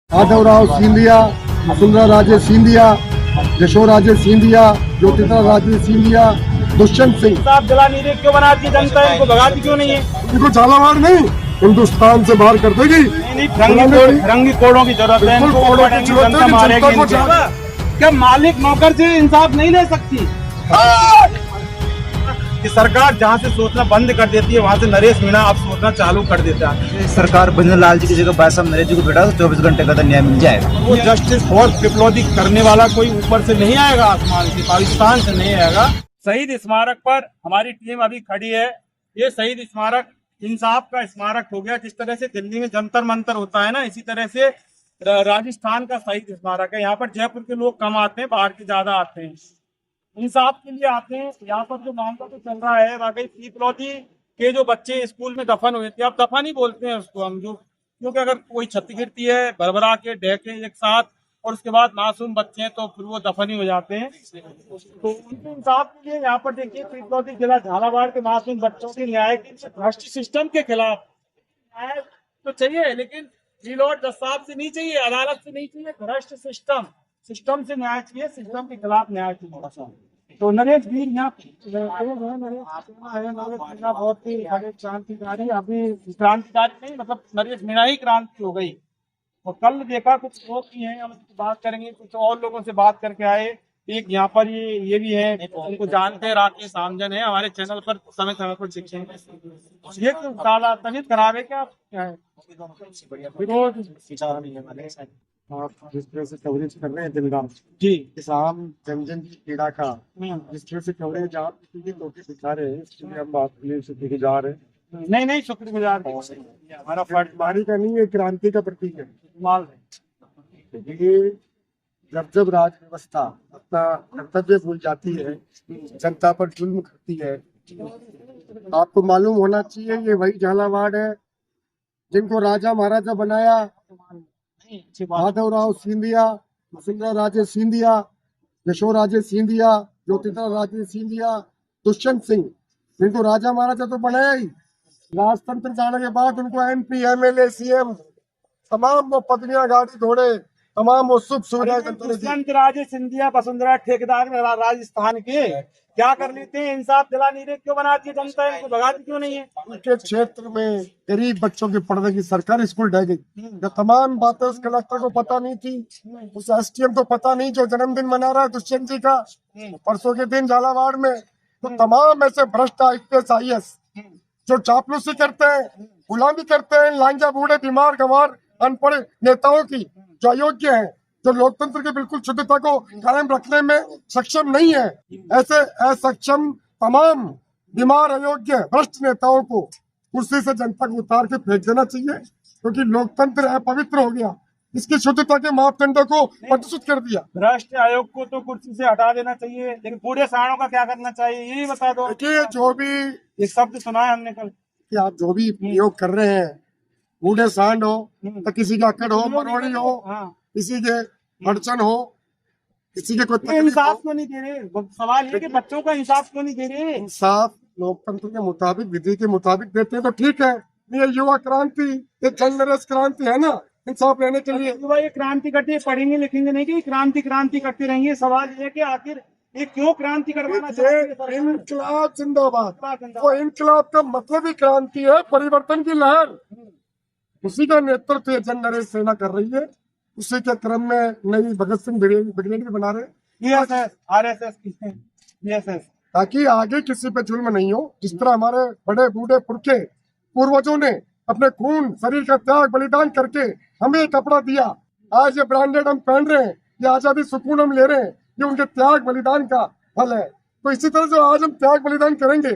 माधवराव सिंधिया, वसुंधरा राजे सिंधिया, यशोराजे सिंधिया, ज्योतिषा राजे सिंधिया, दुष्यंत सिंह। साहब जला नहीं रहे, क्यों बना दी जनता है? इनको भगाती क्यों नहीं है? इनको झालावाड़ नहीं, हिंदुस्तान से बाहर कर देगी। नहीं, रंगी कोड़ों की जरूरत है, इनको कोड़ों की पड़ेंगी, जरूरत है जनता कि मारेगी जनता को इनको। क्या मालिक नौकर से इंसाफ नहीं ले सकती? कि सरकार जहाँ से सोचना बंद कर देती है, वहाँ से नरेश मीणा अब सोचना चालू कर देता है। सरकार भजन लाल जी की जगह बासम नरेश जी को बैठा तो 24 घंटे का तो न्याय मिल जाएगा। वो जस्टिस फॉर पिपलौदी करने वाला कोई ऊपर से नहीं आएगा, आसमान से, पाकिस्तान से नहीं आएगा। शहीद स्मारक पर हमारी टीम अभी खड़ी है। ये शहीद स्मारक इंसाफ का स्मारक हो गया। जिस तरह से दिल्ली में जंतर मंतर होता है ना, इसी तरह से राजस्थान का शहीद स्मारक है। यहाँ पर जयपुर के लोग कम आते हैं, बाहर के ज्यादा आते हैं, इंसाफ के लिए आते हैं। यहाँ पर जो मामला तो चल रहा है, वाकई पीपलौदी के जो बच्चे स्कूल में दफन हुए थे, अब दफन ही बोलते हैं उसको हम, जो क्योंकि अगर कोई छत गिरती है भरभरा के ढह के एक साथ और उसके बाद मासूम बच्चे हैं तो फिर वो दफन ही हो जाते हैं। तो उनके इंसाफ के लिए यहाँ पर देखिए, पीपलौदी जिला झालावाड़ के मासूम बच्चों के न्याय के भ्रष्ट सिस्टम के खिलाफ न्याय तो चाहिए, लेकिन जी लॉर्ड जज साहब से नहीं चाहिए, अदालत से नहीं चाहिए, भ्रष्ट सिस्टम से न्याय चाहिए, सिस्टम के खिलाफ न्याय चाहिए। तो नरेश वीर यहाँ नरेश बहुत ही बड़े क्रांतिकारी, अभी क्रांतिकारी नहीं, मतलब नरेश मीणा ही क्रांति हो गई। और कल देखा कुछ लोग भी हैं, हम बात करेंगे, कुछ और लोगों से बात करके आए। एक यहाँ पर ये भी है, उनको जानते हैं, राकेश आमजन है, हमारे चैनल पर समय समय पर दिखते हैं। ये तो साला तबीयत खराब है क्या? आप जिस तरह से कवरेज कर रहे हैं दिन रात जी, इस आम जन की पीड़ा का, जिस तरह से कवरेज आप लोग दिखा रहे हैं, इसके लिए हम बात शुक्रगुजार हैं। नहीं शुक्रगुजार, हमारा फर्ज बारी का नहीं है, क्रांति का प्रतीक है। माल है। ये जब राज व्यवस्था अपना कर्तव्य भूल जाती है, जनता पर जुल्म करती है, आपको मालूम होना चाहिए ये वही झालावाड़ है जिनको राजा महाराजा बनाया माधवराव सिंधिया, वसुंधरा राजे सिंधिया, यशोराजे सिंधिया, ज्योतिषा राजे सिंधिया, दुष्यंत सिंह। इनको राजा महाराजा तो बनाया ही, राजतंत्र जाने के बाद उनको MP MLA CM तमाम वो पदवियां, गाड़ी घोड़े, तमाम वो सुख सुविधाएं दुष्यंत राजे सिंधिया वसुंधरा ठेकेदार में राजस्थान के क्या कर लेते हैं? इंसाफ दिला नहीं रहे, क्यों बनाती है जनता है? इनको भगाती क्यों नहीं है? उनके क्षेत्र में गरीब बच्चों के पढ़ने की सरकारी स्कूल ढह गई। जो तमाम बातें उस कलेक्टर को पता नहीं थी, उस SDM को पता नहीं, जो जन्मदिन मना रहा है दुष्यंत जी का परसों के दिन झालावाड़ में, तो तमाम ऐसे भ्रष्ट IPS IAS जो चापलूसी करते हैं, गुलामी करते हैं, लांजा बूढ़े बीमार गंवार अनपढ़ नेताओं की, जो अयोग्य हैं, जो लोकतंत्र की बिल्कुल शुद्धता को कायम रखने में सक्षम नहीं है, ऐसे असक्षम तमाम बीमार अयोग्य भ्रष्ट नेताओं को कुर्सी से जनता को उतार के फेंक देना चाहिए, क्योंकि लोकतंत्र अपवित्र हो गया, इसकी शुद्धता के मापदंडों को प्रदूषित कर दिया। भ्रष्ट आयोग को तो कुर्सी से हटा देना चाहिए, लेकिन बूढ़े साणों का क्या करना चाहिए, यही बता दो। देखिए, जो भी ये शब्द सुना है हमने कल कि आप जो भी प्रयोग कर रहे हैं, बूढ़े सांड हो तो किसी का अकड़ हो, मरोड़ी हो, किसी के अड़चन हो, किसी के कोई तकलीफ इंसाफ हो, क्यों नहीं दे रहे? सवाल ये कि बच्चों का इंसाफ क्यों नहीं दे रहे? इंसाफ लोकतंत्र के मुताबिक, विधि के मुताबिक देते हैं तो ठीक है। ये युवा क्रांति, ये जनरस क्रांति है ना, इंसाफ लेने के लिए। युवा ये क्रांति करते पढ़ेंगे लिखेंगे नहीं कि क्रांति करते रहेंगे। सवाल ये है कि आखिर ये क्यों क्रांति करवाना चाहते हैं? इनकलाब जिंदाबाद। वो इनकलाब का मतलब ही क्रांति है, परिवर्तन की लहर, उसी का नेतृत्व ये जन नरेश सेना कर रही है। उसी के क्रम में नई भगत सिंह ब्रिगेड भी बना रहे हैं, RSS की, ताकि आगे किसी पे जुल्म नहीं हो। जिस तरह हमारे बड़े बूढ़े पुरखे पूर्वजों ने अपने खून शरीर का त्याग बलिदान करके हमें ये कपड़ा दिया, आज ये ब्रांडेड हम पहन रहे हैं, ये आजादी सुकून हम ले रहे हैं, ये उनके त्याग बलिदान का फल है। तो इसी तरह से आज हम त्याग बलिदान करेंगे,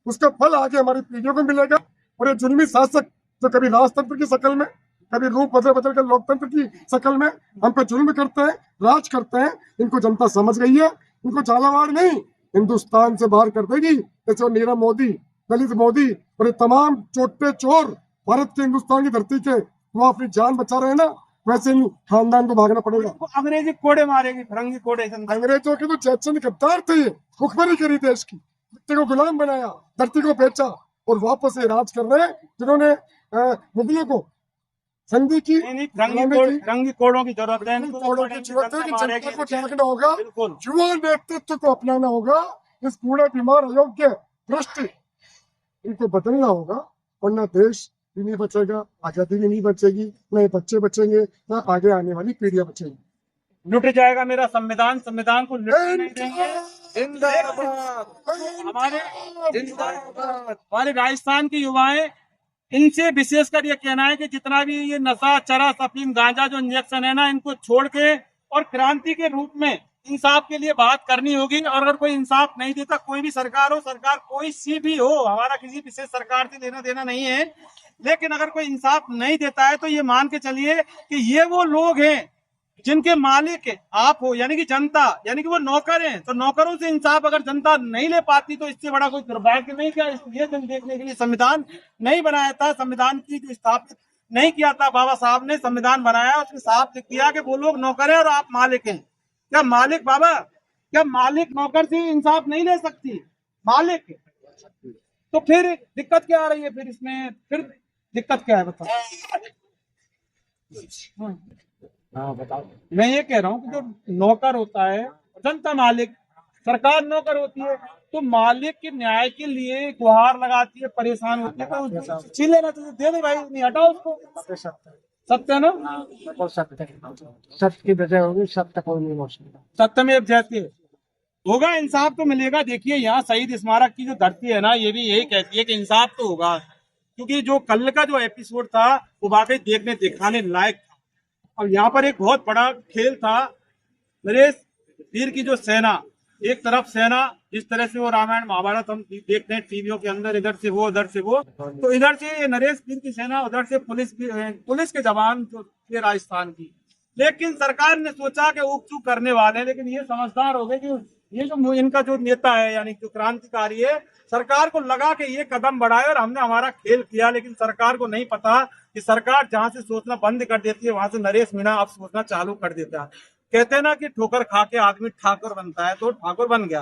उसका फल आगे हमारी पीढ़ियों को मिलेगा। और ये जुल्मी शासक जो कभी राजतंत्र की शक्ल में, कभी रूप बदल कर लोकतंत्र की शक्ल में हम पे जुल्म करते हैं, राज करते हैं, इनको जनता समझ गई है। इनको झालावाड़ नहीं, हिंदुस्तान से बाहर कर देगी। जैसे नीरव मोदी, दलित मोदी और ये तमाम चोटे चोर भारत के, हिंदुस्तान की धरती के, वो अपनी जान बचा रहे हैं ना, वैसे इन खानदान को भागना पड़ेगा। अंग्रेजी कोड़े मारेगी, फरंगी कोड़े। अंग्रेजों के तो चैतन्य गद्दार थे, भुखमरी करी देश की, धरती को गुलाम बनाया, धरती को बेचा और वापस ये राज कर रहे हैं जिन्होंने मुगलों को संधि की नहीं, बनाने की रंगी कोड़ों की जरूरत है, इनको कोड़ों की जरूरत है कि जनता को जागना होगा, बिल्कुल। युवा नेतृत्व को अपनाना होगा, इस कूड़े बीमार अयोग्य भ्रष्ट इनको बदलना होगा, वरना देश भी नहीं बचेगा, आजादी भी नहीं बचेगी, नए बच्चे बचेंगे, ना आगे आने वाली पीढ़ियां बचेंगी। लुट जाएगा मेरा संविधान, संविधान को लुटने नहीं देंगे। हमारे हमारे राजस्थान के युवाएं, इनसे विशेषकर ये कहना है कि जितना भी ये नशा, चरस, अफीम, गांजा जो इंजेक्शन है ना, इनको छोड़ के और क्रांति के रूप में इंसाफ के लिए बात करनी होगी। और अगर कोई इंसाफ नहीं देता, कोई भी सरकार हो, सरकार कोई सी भी हो, हमारा किसी विशेष सरकार से लेना देना नहीं है, लेकिन अगर कोई इंसाफ नहीं देता है तो ये मान के चलिए कि ये वो लोग हैं जिनके मालिक आप हो, यानी कि जनता, यानी कि वो नौकर हैं। तो नौकरों से इंसाफ अगर जनता नहीं ले पाती तो इससे बड़ा कोई दुर्भाग्य नहीं। क्या ये दिन देखने के लिए संविधान नहीं बनाया था? संविधान की जो स्थापित नहीं किया था बाबा साहब ने, संविधान बनाया, उसमें साफ लिख दिया कि वो लोग नौकर है और आप मालिक हैं। क्या मालिक बाबा, क्या मालिक नौकर से इंसाफ नहीं ले सकती? मालिक तो फिर दिक्कत क्या आ रही है? फिर इसमें फिर दिक्कत क्या है बताओ? हाँ बताओ। मैं ये कह रहा हूँ कि जो नौकर होता है, जनता मालिक, सरकार नौकर होती है, तो मालिक के न्याय के लिए गुहार लगाती है, परेशान होती है, तो छीन लेना चाहिए, दे दे भाई, नहीं हटाओ उसको। सत्य है ना? सत्य की वजह होगी, सत्य को नहीं हो सकता। सत्य में जैसे होगा, इंसाफ तो मिलेगा। देखिए यहाँ शहीद स्मारक की जो धरती है ना, ये भी यही कहती है कि इंसाफ तो होगा, क्योंकि जो कल का जो एपिसोड था वो वाकई देखने दिखाने लायक था। और यहाँ पर एक बहुत बड़ा खेल था नरेश वीर की जो सेना, एक तरफ सेना, जिस तरह से वो रामायण महाभारत हम देखते हैं टीवियों के अंदर, इधर से वो उधर से वो, तो इधर से नरेश वीर की सेना, उधर से पुलिस के जवान जो थे राजस्थान की। लेकिन सरकार ने सोचा कि उक चूक करने वाले हैं, लेकिन ये समझदार हो गए कि ये जो इनका जो नेता है, यानी जो क्रांतिकारी है, सरकार को लगा कि ये कदम बढ़ाए और हमने हमारा खेल किया। लेकिन सरकार को नहीं पता कि सरकार जहां से सोचना बंद कर देती है, वहां से नरेश मीणा अब सोचना चालू कर देता है। कहते हैं ना कि ठोकर खा के आदमी ठाकुर बनता है, तो ठाकुर बन गया।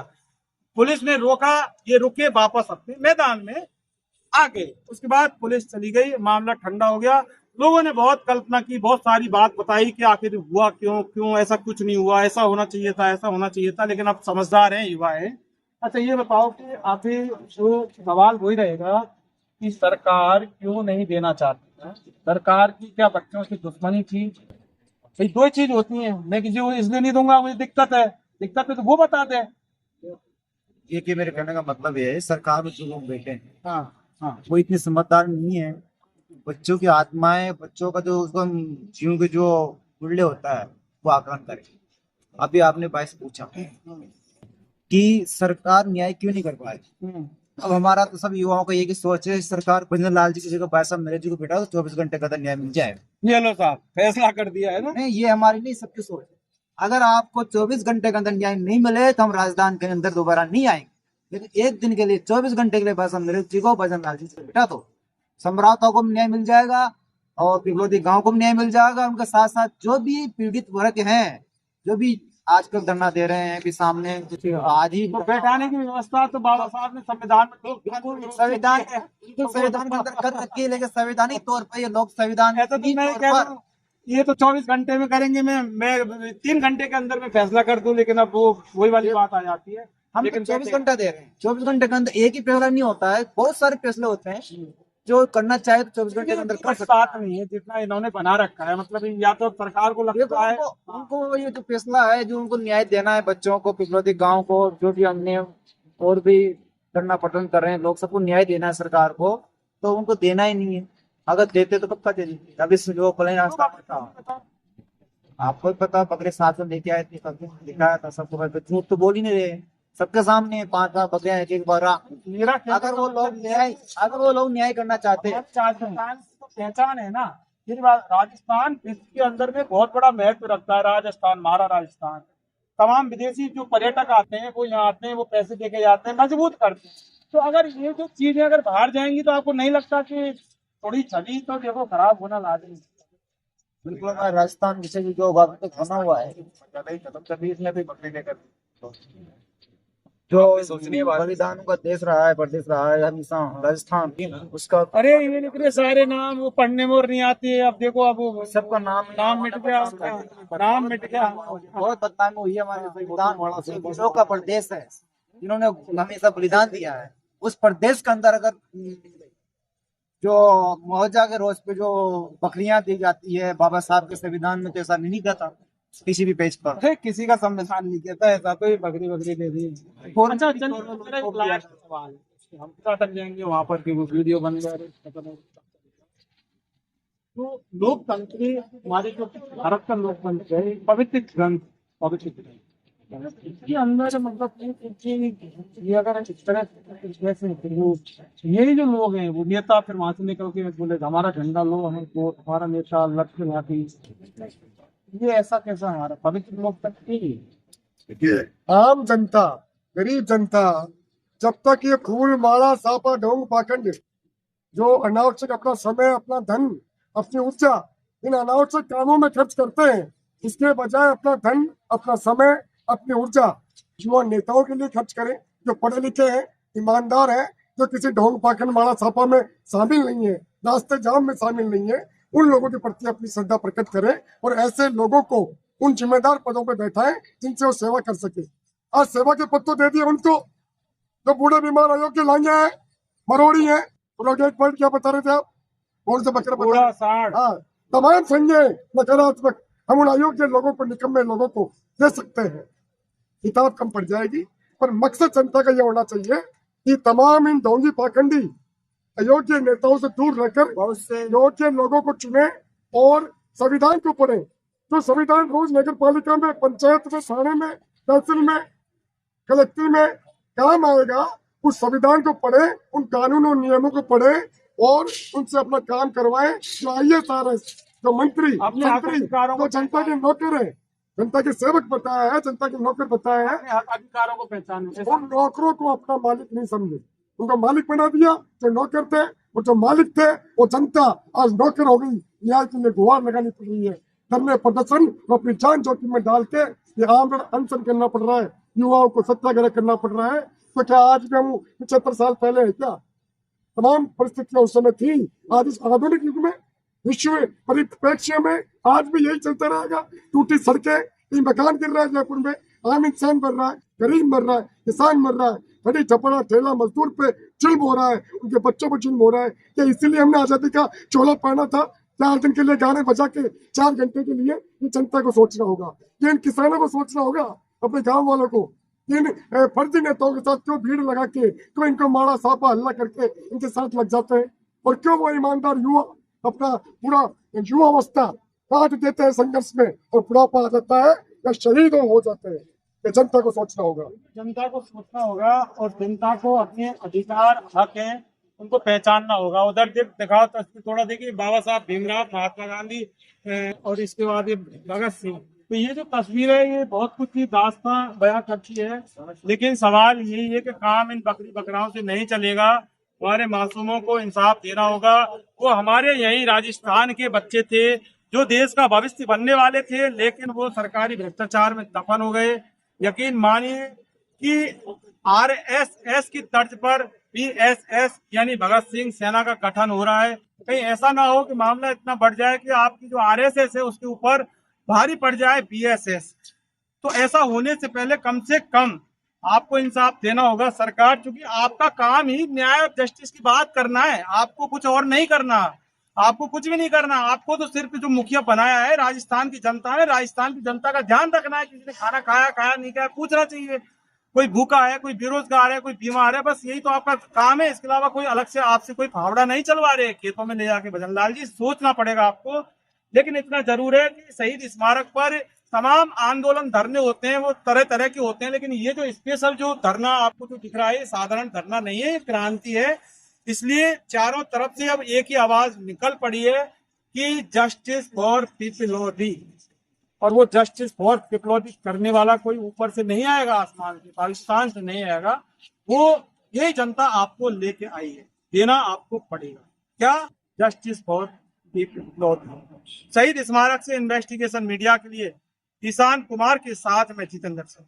पुलिस ने रोका, ये रुके, वापस अपने मैदान में आ गए। उसके बाद पुलिस चली गई, मामला ठंडा हो गया। लोगों ने बहुत कल्पना की, बहुत सारी बात बताई कि आखिर हुआ क्यों ऐसा कुछ नहीं हुआ, ऐसा होना चाहिए था, ऐसा होना चाहिए था। लेकिन अब समझदार हैं, युवा हैं। अच्छा ये बताओ कि आखिर जो सवाल वही रहेगा कि सरकार क्यों नहीं देना चाहती है? सरकार की क्या बच्चों से दुश्मनी थी? भाई दो चीज होती है, मैं किसी को इसलिए नहीं दूंगा मुझे दिक्कत है तो वो बताते हैं। ये कि मेरे कहने का मतलब ये है, सरकार में जो लोग बैठे हैं हाँ हाँ, वो इतने समझदार नहीं है। बच्चों की आत्माएं, बच्चों का जो उसको जीवन के जो मूल्य होता है वो आकलन करे। अभी आपने भाई से पूछा कि सरकार न्याय क्यों नहीं कर पाए। अब हमारा तो सब युवाओं का ये की सोच है, सरकार भजन लाल जी की जगह भाई साहब नरेश जी को बैठा तो 24 घंटे का न्याय मिल जाए। ये लो साहब फैसला कर दिया है ना। नहीं, ये हमारी नहीं, सबकी सोच है। अगर आपको 24 घंटे के अंदर न्याय नहीं मिले तो हम राजधानी के अंदर दोबारा नहीं आएंगे। लेकिन एक दिन के लिए 24 घंटे के लिए भाई साहब नरेश जी को भजन लाल जी से बैठा तो सम्राटों को न्याय मिल जाएगा और पिपलोदी गांव को न्याय मिल जाएगा। उनके साथ साथ जो भी पीड़ित वर्ग हैं, जो भी आजकल धरना दे रहे हैं कि सामने आज ही तो बैठाने की व्यवस्था तो बाबा साहब ने संविधान में संविधान के अंदर कर रखी है, लेकिन संवैधानिक तौर पर ये लोग संविधान ऐसा तो मैं कह रहा हूँ, ये तो 24 घंटे में करेंगे, मैं 3 घंटे के अंदर में फैसला कर दूं। लेकिन अब वो वही वाली बात आ जाती है। हम लेकिन 24 घंटा दे रहे हैं। 24 घंटे के अंदर एक ही फैसला नहीं होता है, बहुत सारे फैसले होते हैं जो करना चाहे तो 24 घंटे के अंदर कर सकता बात नहीं है जितना इन्होंने बना रखा है। मतलब या तो सरकार को लगता है उनको ये जो फैसला है, जो उनको न्याय देना है बच्चों को, पिपलोदी गांव को, जो भी हमने और भी धरना प्रदर्शन कर रहे हैं लोग, सबको न्याय देना है सरकार को, तो उनको देना ही नहीं है। अगर देते तो कब का दे देते। अभी जो प्लेन आपको पता, बकरे साथ में लेके आए थे, दिखाया था सबको, झूठ तो बोल ही नहीं रहे, सबके सामने 5 बकरियां एक बार। अगर वो लोग न्याय करना चाहते हैं, पहचान है ना। फिर राजस्थान इसके अंदर में बहुत बड़ा महत्व रखता है। राजस्थान, हमारा राजस्थान, तमाम विदेशी जो पर्यटक आते हैं वो यहाँ आते हैं, वो पैसे देके जाते हैं, मजबूत करते हैं। तो अगर ये जो चीजें अगर बाहर जाएंगी तो आपको नहीं लगता कि थोड़ी छवि तो देखो खराब होना लाजमी। बिल्कुल। राजस्थान जैसे जो बना हुआ है, इसमें भी बकरी लेकर जो बलिदानों का देश रहा है, प्रदेश रहा है हमेशा राजस्थान, उसका अरे ये इतने सारे नाम वो पढ़ने में और नहीं आती है। अब देखो अब वो सबका नाम मिट गया, नाम मिट गया। बहुत बदनामी हुई है हमारे संविधान वालों से। जो का प्रदेश है, जिन्होंने हमेशा बलिदान दिया है, उस प्रदेश के अंदर अगर जो मुआवजा के रोज पे जो बकरियां दी जाती है, बाबा साहब के संविधान में तो ऐसा नहीं कहता किसी भी पेज पर। अरे किसी का संविधान नहीं कहता ऐसा, तो ये बकरी बकरी दे दी। अच्छा चल, मेरा एक लास्ट सवाल है, हम क्या अटक जाएंगे वहां पर कि वो वीडियो बन गया। तो लोकतंत्र हमारे जो भारत का लोकतंत्र है, एक पवित्र ग्रंथ, पवित्र ग्रंथ, इसके अंदर मतलब ये अगर इस तरह से ये जो लोग हैं वो नेता फिर वहां से निकल के बोले हमारा झंडा लो, हमें तो हमारा नेता लक्ष्य घाटी, ये ऐसा कैसा हमारा पवित्र लोकतंत्र? आम जनता, गरीब जनता, जब तक ये फूल माला सापा ढोंग पाखंड जो अनावश्यक अपना समय, अपना धन, अपनी ऊर्जा इन अनावश्यक कामों में खर्च करते हैं, इसके बजाय अपना धन, अपना समय, अपनी ऊर्जा युवा नेताओं के लिए खर्च करें, जो पढ़े लिखे हैं, ईमानदार हैं, जो किसी ढोंग पाखंड माला सापा में शामिल नहीं है, रास्ते जाम में शामिल नहीं है, उन लोगों के प्रति अपनी श्रद्धा प्रकट करें और ऐसे लोगों को उन जिम्मेदार पदों पर बैठाएं जिनसे वो सेवा कर सके। आज सेवा के पद तो दे दिए उनको, जो बूढ़े बीमार अयोग्य लांगे हैं, मरोड़ी हैं, प्रोजेक्ट पॉइंट क्या बता रहे थे आप, कौन से बकरा पूरा साढ़, हाँ, तमाम संज्ञा नकारात्मक हम उन अयोग्य लोगों को, निकम्मे लोगों को दे सकते हैं। किताब कम पड़ जाएगी, पर मकसद जनता का यह होना चाहिए कि तमाम इन ढोंगी पाखंडी अयोग्य नेताओं से दूर रहकर बहुत से योग्य लोगों को चुने और संविधान को पढ़े। तो संविधान रोज नगर पालिका में, पंचायत में, थाने में, तहसील में, कलेक्टर में काम आएगा, उस संविधान को पढ़े, उन कानून और नियमों को पढ़े और उनसे अपना काम करवाए। जो IAS, जो मंत्री, जो जनता के नौकर है, जनता के सेवक बताया है, जनता के नौकर बताया है, अधिकारों को पहचाने, उन नौकरों को अपना मालिक नहीं समझे, उनको मालिक बना दिया। जो नौकर थे और जो मालिक थे वो जनता आज नौकर हो गई। न्याय के लिए गुहार लगानी पड़ रही है, धरने प्रदर्शन और अपनी जान जोखिम में डाल के ये आंदोलन अनशन करना पड़ रहा है, युवाओं को सत्याग्रह करना पड़ रहा है। तो क्या आज भी हम 75 साल पहले है क्या? तमाम परिस्थितियां उस समय थी। आज इस आधुनिक युग में, विश्व परिप्रेक्ष्य में आज भी यही चलता रहेगा। टूटी सड़कें, मकान गिर रहा है जयपुर में, आम इंसान मर रहा है, गरीब मर रहा है, किसान मर रहा है, बड़ी छपड़ा ठेला मजदूर पे जुल्म हो रहा है, उनके बच्चों पर जुल्म हो रहा है। क्या इसीलिए हमने आजादी का चोला पहना था? 4 दिन के लिए गाने बजा के 4 घंटे के लिए? ये जनता को सोचना होगा, ये इन किसानों को सोचना होगा, अपने गाँव वालों को। इन फर्जी नेताओं के साथ क्यों भीड़ लगा के, क्यों इनको मारा सापा हल्ला करके इनके साथ लग जाते हैं? और क्यों वो ईमानदार युवा अपना पूरा युवा अवस्था काट देते हैं संघर्ष में और बुढ़ापा आ जाता है या शहीद हो जाते हैं? ये जनता को सोचना होगा, जनता को सोचना होगा और जनता को अपने अधिकार, हक हैं, उनको पहचानना होगा। उधर दिखाओ तस्वीर थोड़ा देखिए, बाबा साहब भीमराव, महात्मा गांधी और इसके बाद ये भगत सिंह। तो ये जो तस्वीर है ये बहुत कुछ की दास्तां बयां करती है, लेकिन सवाल यही है कि काम इन बकरी बकराओं से नहीं चलेगा। हमारे मासूमों को इंसाफ देना होगा। वो हमारे यही राजस्थान के बच्चे थे जो देश का भविष्य बनने वाले थे, लेकिन वो सरकारी भ्रष्टाचार में दफन हो गए। यकीन मानिए कि RSS की तर्ज पर BSS यानी भगत सिंह सेना का गठन हो रहा है। कहीं ऐसा ना हो कि मामला इतना बढ़ जाए कि आपकी जो RSS है उसके ऊपर भारी पड़ जाए BSS। तो ऐसा होने से पहले कम से कम आपको इंसाफ देना होगा। सरकार, चूंकि आपका काम ही न्याय और जस्टिस की बात करना है, आपको कुछ और नहीं करना, आपको कुछ भी नहीं करना। आपको तो सिर्फ जो मुखिया बनाया है राजस्थान की जनता ने, राजस्थान की जनता का ध्यान रखना है। किसी ने खाना खाया, खाया नहीं खाया पूछना चाहिए। कोई भूखा है, कोई बेरोजगार है, कोई बीमार है, बस यही तो आपका काम है। इसके अलावा कोई अलग से आपसे कोई फावड़ा नहीं चलवा रहे खेतों में ले जाके। भजन लाल जी, सोचना पड़ेगा आपको। लेकिन इतना जरूर है कि शहीद स्मारक पर तमाम आंदोलन, धरने होते हैं, वो तरह तरह के होते हैं, लेकिन ये जो स्पेशल जो धरना आपको जो दिख रहा है, साधारण धरना नहीं है, ये क्रांति है। इसलिए चारों तरफ से अब एक ही आवाज निकल पड़ी है कि जस्टिस फॉर पीपलोदी। और वो जस्टिस फॉर पीपलोदी करने वाला कोई ऊपर से नहीं आएगा, आसमान से, पाकिस्तान से नहीं आएगा। वो यही जनता आपको लेके आई है, देना आपको पड़ेगा। क्या? Justice for Piplodi. शहीद स्मारक से इन्वेस्टिगेशन मीडिया के लिए किसान कुमार के साथ मैं जितेंद्र सिंह।